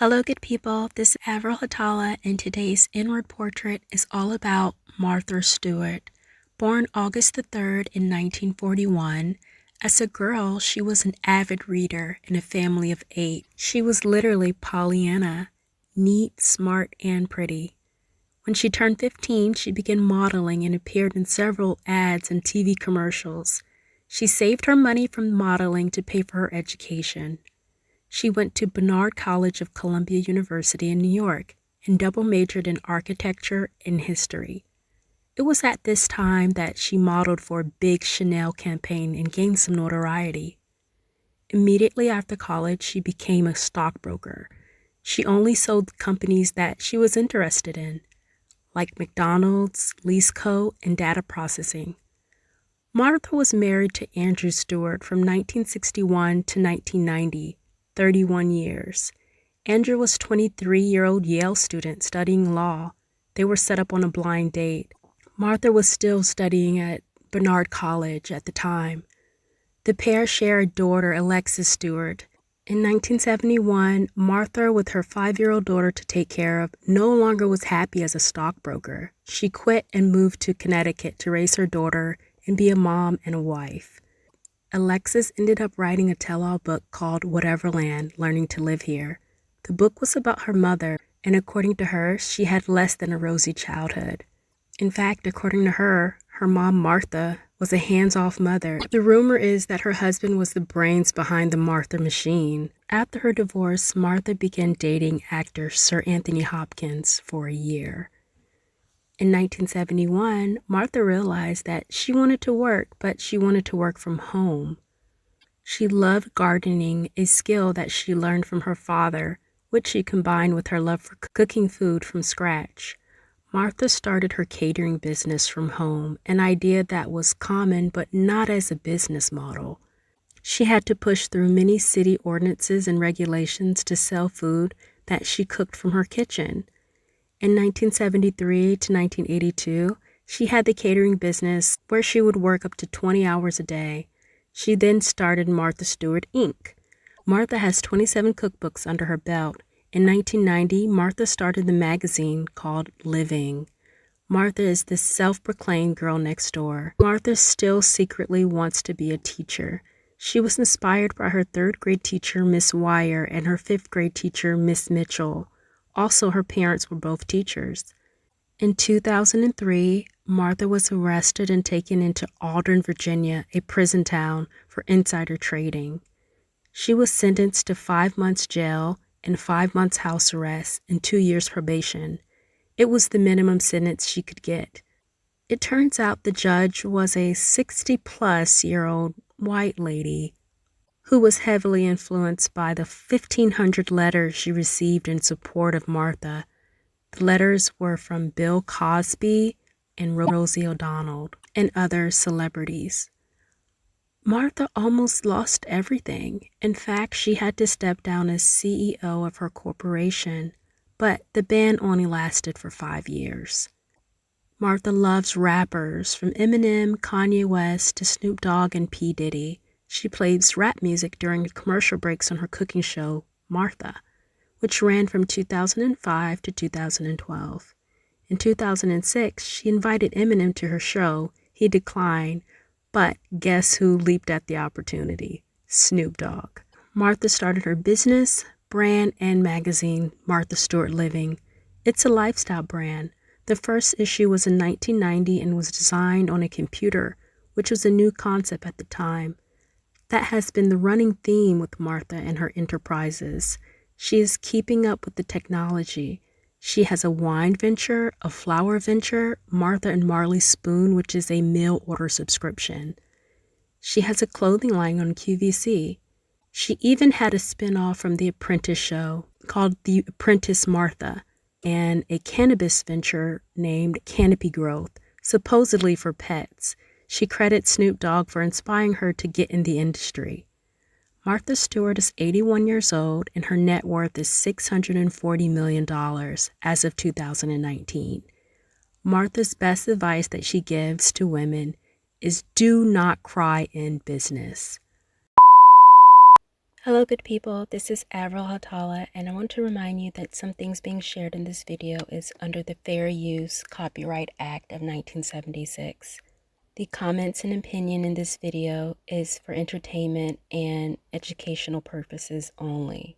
Hello, good people. This is Avril, and today's inward portrait is all about Martha Stewart. Born August the 3rd in 1941, as a girl, she was an avid reader in a family of 8. She was literally Pollyanna, neat, smart, and pretty. When she turned 15, she began modeling and appeared in several ads and TV commercials. She saved her money from modeling to pay for her education. She went to Barnard College of Columbia University in New York and double majored in architecture and history. It was at this time that she modeled for a big Chanel campaign and gained some notoriety. Immediately after college, she became a stockbroker. She only sold companies that she was interested in, like McDonald's, Leaseco, and data processing. Martha was married to Andrew Stewart from 1961 to 1990. 31 years. Andrew was a 23-year-old Yale student studying law. They were set up on a blind date. Martha was still studying at Barnard College at the time. The pair share a daughter, Alexis Stewart. In 1971, Martha, with her 5-year-old daughter to take care of, no longer was happy as a stockbroker. She quit and moved to Connecticut to raise her daughter and be a mom and a wife. Alexis ended up writing a tell-all book called Whateverland, Learning to Live Here. The book was about her mother, and according to her, she had less than a rosy childhood. In fact, according to her mom, Martha, was a hands-off mother. The rumor is that her husband was the brains behind the Martha machine. After her divorce, Martha began dating actor Sir Anthony Hopkins for a year. In 1971, Martha realized that she wanted to work, but she wanted to work from home. She loved gardening, a skill that she learned from her father, which she combined with her love for cooking food from scratch. Martha started her catering business from home, an idea that was common but not as a business model. She had to push through many city ordinances and regulations to sell food that she cooked from her kitchen. In 1973 to 1982, she had the catering business where she would work up to 20 hours a day. She then started Martha Stewart, Inc. Martha has 27 cookbooks under her belt. In 1990, Martha started the magazine called Living. Martha is the self-proclaimed girl next door. Martha still secretly wants to be a teacher. She was inspired by her 3rd grade teacher, Miss Wire, and her 5th grade teacher, Miss Mitchell. Also, her parents were both teachers. In 2003, Martha was arrested and taken into Aldern, Virginia, a prison town, for insider trading. She was sentenced to 5 months jail and 5 months house arrest and 2 years probation. It was the minimum sentence she could get. It turns out the judge was a 60-plus-year-old white lady who was heavily influenced by the 1,500 letters she received in support of Martha. The letters were from Bill Cosby and Rosie O'Donnell and other celebrities. Martha almost lost everything. In fact, she had to step down as CEO of her corporation, but the ban only lasted for 5 years. Martha loves rappers from Eminem, Kanye West to Snoop Dogg and P. Diddy. She plays rap music during commercial breaks on her cooking show, Martha, which ran from 2005 to 2012. In 2006, she invited Eminem to her show. He declined, but guess who leaped at the opportunity? Snoop Dogg. Martha started her business, brand, and magazine, Martha Stewart Living. It's a lifestyle brand. The first issue was in 1990 and was designed on a computer, which was a new concept at the time. That has been the running theme with Martha and her enterprises. She is keeping up with the technology. She has a wine venture, a flower venture, Martha and Marley Spoon, which is a mail order subscription. She has a clothing line on QVC. She even had a spin-off from The Apprentice show called The Apprentice Martha, and a cannabis venture named Canopy Growth, supposedly for pets. She credits Snoop Dogg for inspiring her to get in the industry. Martha Stewart is 81 years old, and her net worth is $640 million as of 2019. Martha's best advice that she gives to women is do not cry in business. Hello, good people. This is Avril and I want to remind you that some things being shared in this video is under the Fair Use Copyright Act of 1976. The comments and opinion in this video is for entertainment and educational purposes only.